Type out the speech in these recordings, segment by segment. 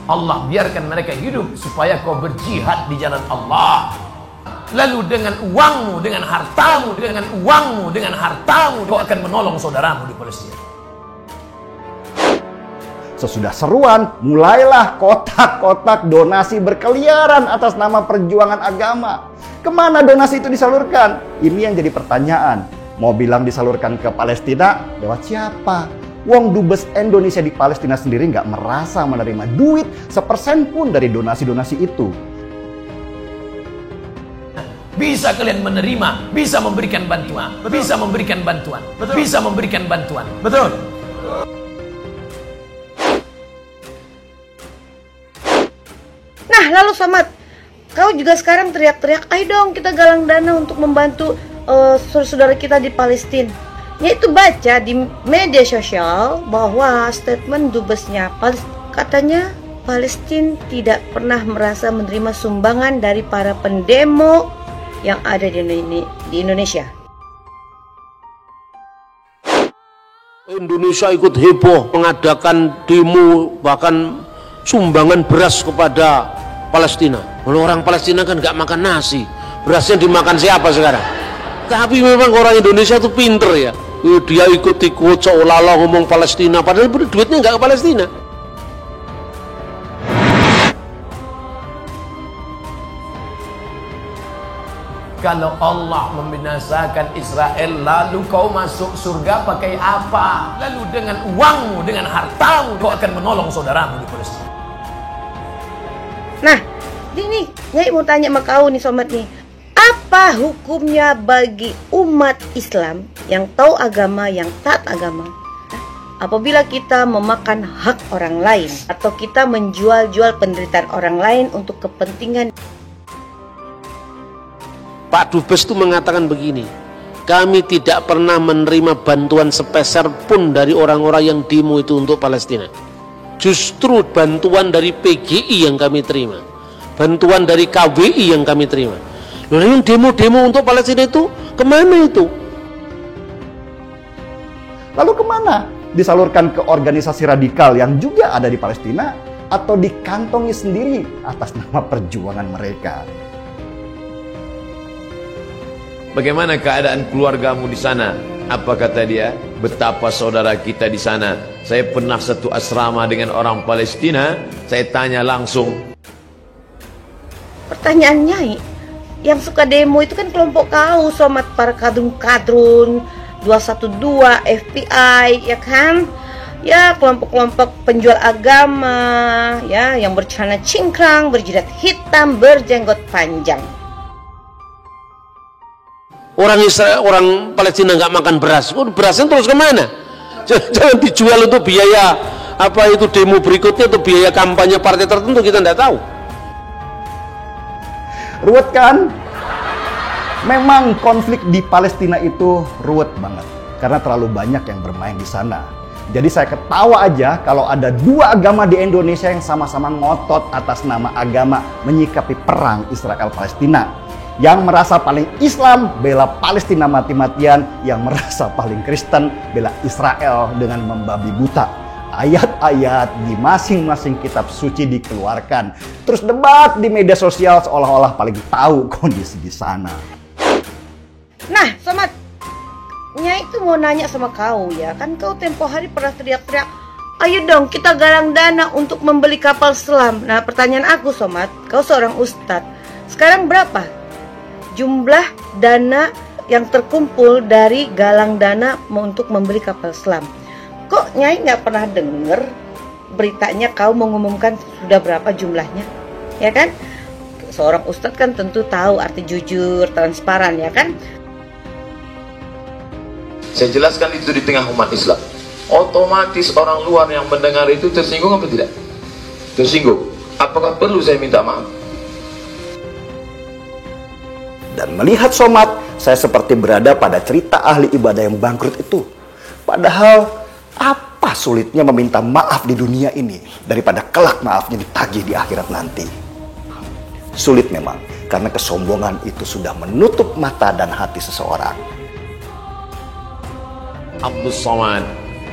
Allah biarkan mereka hidup supaya kau berjihad di jalan Allah. Lalu dengan uangmu, dengan hartamu, kau akan menolong saudaramu di Palestina. Sesudah seruan, mulailah kotak-kotak donasi berkeliaran atas nama perjuangan agama. Kemana donasi itu disalurkan? Ini yang jadi pertanyaan. Mau bilang disalurkan ke Palestina, lewat siapa? Wong Dubes Indonesia di Palestina sendiri nggak merasa menerima duit sepersen pun dari donasi-donasi itu. Bisa kalian menerima, bisa memberikan bantuan, bisa memberikan bantuan, bisa memberikan bantuan. Betul. Nah, lalu Somad, kau juga sekarang teriak-teriak, ayo dong kita galang dana untuk membantu saudara kita di Palestina. Yaitu baca di media sosial bahwa statement dubesnya katanya Palestina tidak pernah merasa menerima sumbangan dari para pendemo yang ada di Indonesia. Indonesia ikut heboh mengadakan demo, bahkan sumbangan beras kepada Palestina. Kalau orang Palestina kan nggak makan nasi, berasnya dimakan siapa sekarang? Tapi memang orang Indonesia itu pinter ya. Dia ikut-ikut seolah-olah ngomong Palestina, padahal duitnya nggak ke Palestina. Kalau Allah membinasakan Israel, lalu kau masuk surga pakai apa? Lalu dengan uangmu, dengan hartamu, kau akan menolong saudaramu di Palestina. Nah, ini Nyai mau tanya sama kau nih Somat nih. Apa hukumnya bagi umat Islam yang tahu agama, yang taat agama, apabila kita memakan hak orang lain atau kita menjual-jual penderitaan orang lain untuk kepentingan? Pak Dubes itu mengatakan begini, kami tidak pernah menerima bantuan sepeser pun dari orang-orang yang demo itu untuk Palestina. Justru bantuan dari PGI yang kami terima, bantuan dari KWI yang kami terima. Loh, yang demo-demo untuk Palestina itu kemana itu? Lalu kemana? Disalurkan ke organisasi radikal yang juga ada di Palestina atau dikantongi sendiri atas nama perjuangan mereka? Bagaimana keadaan keluargamu di sana? Apa kata dia? Betapa saudara kita di sana. Saya pernah satu asrama dengan orang Palestina. Saya tanya langsung. Pertanyaan Nyai, yang suka demo itu kan kelompok kau, Somat, para kadrun-kadrun 212, FBI, ya kan? Ya, kelompok-kelompok penjual agama, ya, yang bercelana cingkrang, berjidat hitam, berjenggot panjang. Orang Israel, orang Palestina nggak makan beras, berasnya terus kemana? Jangan dijual untuk biaya apa itu demo berikutnya atau biaya kampanye partai tertentu, kita nggak tahu. Ruwet kan? Memang konflik di Palestina itu ruwet banget karena terlalu banyak yang bermain di sana. Jadi saya ketawa aja kalau ada dua agama di Indonesia yang sama-sama ngotot atas nama agama menyikapi perang Israel-Palestina. Yang merasa paling Islam bela Palestina mati-matian, yang merasa paling Kristen bela Israel dengan membabi buta. Ayat-ayat di masing-masing kitab suci dikeluarkan. Terus debat di media sosial seolah-olah paling tahu kondisi di sana. Nah, Somat, Nyai itu mau nanya sama kau ya, kan kau tempo hari pernah teriak-teriak, ayo dong kita galang dana untuk membeli kapal selam. Nah, pertanyaan aku Somat, kau seorang ustadz, sekarang berapa jumlah dana yang terkumpul dari galang dana untuk membeli kapal selam? Kok Nyai nggak pernah denger beritanya kau mengumumkan sudah berapa jumlahnya? Ya kan? Seorang ustadz kan tentu tahu arti jujur, transparan, ya kan? Saya jelaskan itu di tengah umat Islam. Otomatis orang luar yang mendengar itu tersinggung apa tidak? Tersinggung. Apakah perlu saya minta maaf? Dan melihat Somat, saya seperti berada pada cerita ahli ibadah yang bangkrut itu. Padahal, apa sulitnya meminta maaf di dunia ini daripada kelak maafnya ditagih di akhirat nanti? Sulit memang, karena kesombongan itu sudah menutup mata dan hati seseorang. Abdus Somad,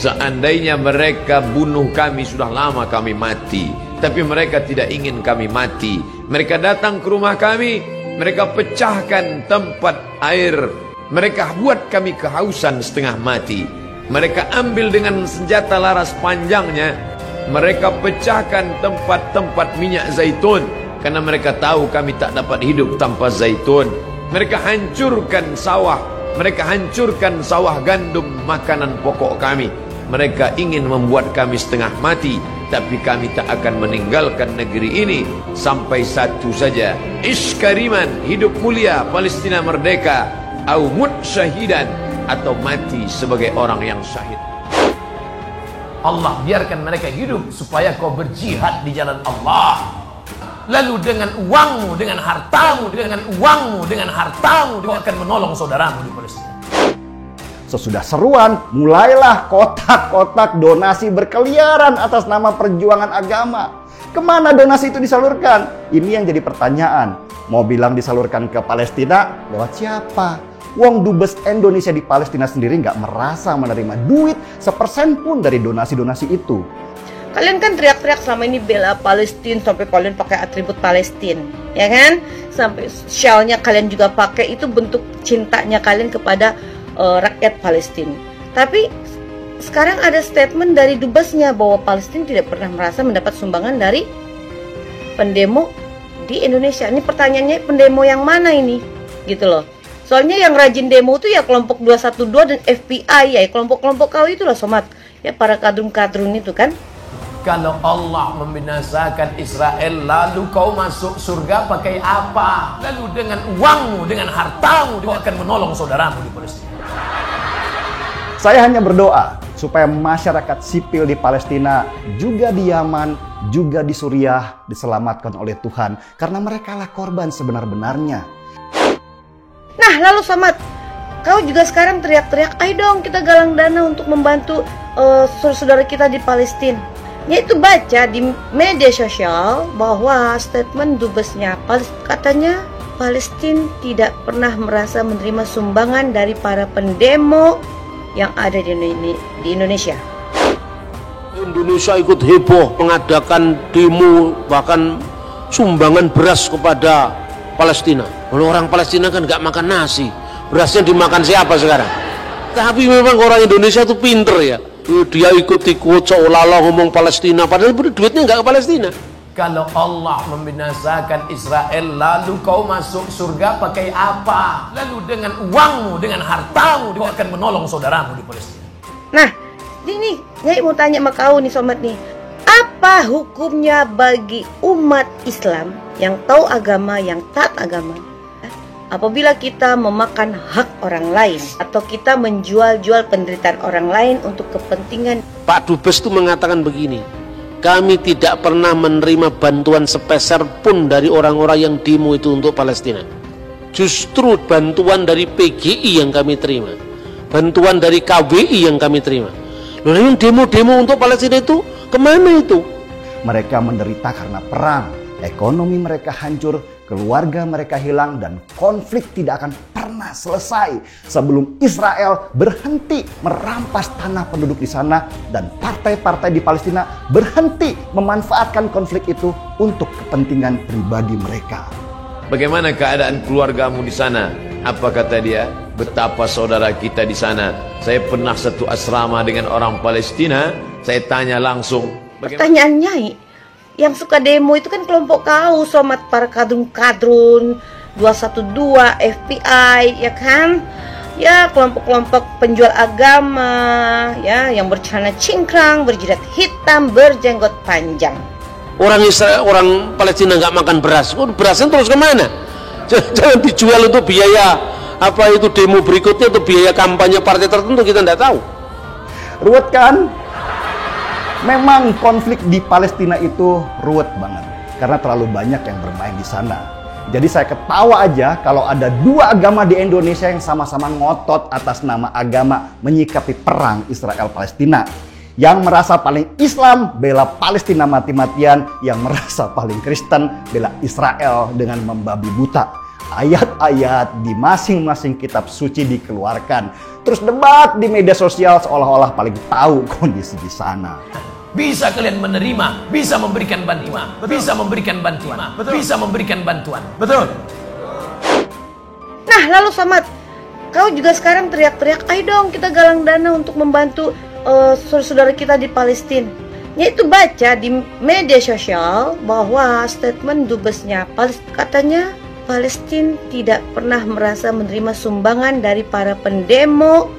seandainya mereka bunuh kami, sudah lama kami mati. tapi mereka tidak ingin kami mati. Mereka datang ke rumah kami, mereka pecahkan tempat air, mereka buat kami kehausan setengah mati. Mereka ambil dengan senjata laras panjangnya, mereka pecahkan tempat-tempat minyak zaitun, karena mereka tahu kami tak dapat hidup tanpa zaitun. Mereka hancurkan sawah, mereka hancurkan sawah gandum makanan pokok kami. Mereka ingin membuat kami setengah mati, tapi kami tak akan meninggalkan negeri ini sampai satu saja. Iskariman, hidup mulia, Palestina merdeka, au mut syahidan, atau mati sebagai orang yang syahid. Allah biarkan mereka hidup supaya kau berjihad di jalan Allah. Lalu dengan uangmu, dengan hartamu, kau akan menolong saudaramu di Palestina. Sesudah seruan, mulailah kotak-kotak donasi berkeliaran atas nama perjuangan agama. Kemana donasi itu disalurkan? Ini yang jadi pertanyaan. Mau bilang disalurkan ke Palestina, lewat siapa? Wong Dubes Indonesia di Palestina sendiri nggak merasa menerima duit sepersen pun dari donasi-donasi itu. Kalian kan teriak-teriak selama ini bela Palestina, sampai kalian pakai atribut Palestina, ya kan? Sampai syalnya kalian juga pakai, itu bentuk cintanya kalian kepada rakyat Palestina. Tapi sekarang ada statement dari dubesnya bahwa Palestina tidak pernah merasa mendapat sumbangan dari pendemo di Indonesia. Ini pertanyaannya, pendemo yang mana ini? Gitu loh. Soalnya yang rajin demo itu ya kelompok 212 dan FBI, ya kelompok-kelompok kau itulah Somat. Ya para kadrun-kadrun itu kan. Kalau Allah membinasakan Israel, lalu kau masuk surga pakai apa? Lalu dengan uangmu, dengan hartamu, kau akan menolong saudaramu di Palestina. Saya hanya berdoa supaya masyarakat sipil di Palestina, juga di Yaman, juga di Suriah diselamatkan oleh Tuhan, karena merekalah korban sebenar-benarnya. Nah lalu Samad, kau juga sekarang teriak-teriak, ayo dong kita galang dana untuk membantu saudara kita di Palestina. Yaitu baca di media sosial bahwa statement dubesnya katanya Palestina tidak pernah merasa menerima sumbangan dari para pendemo yang ada di Indonesia. Indonesia ikut heboh mengadakan demo, bahkan sumbangan beras kepada Palestina. Orang Palestina kan nggak makan nasi, berasnya dimakan siapa sekarang? Tapi memang orang Indonesia tuh pinter ya. Dia ikut-ikut seolah-olah ngomong Palestina, padahal duitnya nggak ke Palestina. Kalau Allah membinasakan Israel, lalu kau masuk surga pakai apa? Lalu dengan uangmu, dengan hartamu, kau akan menolong saudaramu di Palestina. Nah, ini Nyai mau tanya sama kau nih Somat nih. Apa hukumnya bagi umat Islam yang tahu agama, yang taat agama, apabila kita memakan hak orang lain atau kita menjual-jual penderitaan orang lain untuk kepentingan? Pak Dubes itu mengatakan begini, kami tidak pernah menerima bantuan sepeser pun dari orang-orang yang demo itu untuk Palestina. Justru bantuan dari PGI yang kami terima, bantuan dari KWI yang kami terima. Loh, yang demo-demo untuk Palestina itu kemana itu? Mereka menderita karena perang, ekonomi mereka hancur, keluarga mereka hilang, dan konflik tidak akan pernah selesai sebelum Israel berhenti merampas tanah penduduk di sana dan partai-partai di Palestina berhenti memanfaatkan konflik itu untuk kepentingan pribadi mereka. Bagaimana keadaan keluargamu di sana? Apa kata dia? Betapa saudara kita di sana. Saya pernah satu asrama dengan orang Palestina. Saya tanya langsung. Pertanyaan Nyai, yang suka demo itu kan kelompok kau Somat, para kadrun-kadrun 212, FBI, ya kan? Ya kelompok-kelompok penjual agama, ya yang bercelana cingkrang, berjidat hitam, berjenggot panjang. Orang Israel, orang Palestina nggak makan beras, berasnya terus kemana? Jangan dijual untuk biaya apa itu demo berikutnya, atau biaya kampanye partai tertentu, kita nggak tahu. Ruwet kan? Memang konflik di Palestina itu ruwet banget karena terlalu banyak yang bermain di sana. Jadi saya ketawa aja kalau ada dua agama di Indonesia yang sama-sama ngotot atas nama agama menyikapi perang Israel-Palestina. Yang merasa paling Islam bela Palestina mati-matian, yang merasa paling Kristen bela Israel dengan membabi buta. Ayat-ayat di masing-masing kitab suci dikeluarkan. Terus debat di media sosial seolah-olah paling tahu kondisi di sana. Bisa kalian menerima, bisa memberikan bantuan, bisa memberikan bantuan, bisa memberikan bantuan. Betul. Nah, lalu Somad, kau juga sekarang teriak-teriak, ayo dong kita galang dana untuk membantu saudara kita di Palestina. Yaitu baca di media sosial bahwa statement dubesnya katanya Palestina tidak pernah merasa menerima sumbangan dari para pendemo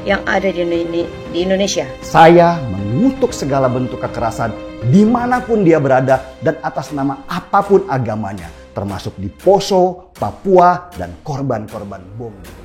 yang ada di Indonesia. Saya mengutuk segala bentuk kekerasan dimanapun dia berada dan atas nama apapun agamanya, termasuk di Poso, Papua, dan korban-korban bom.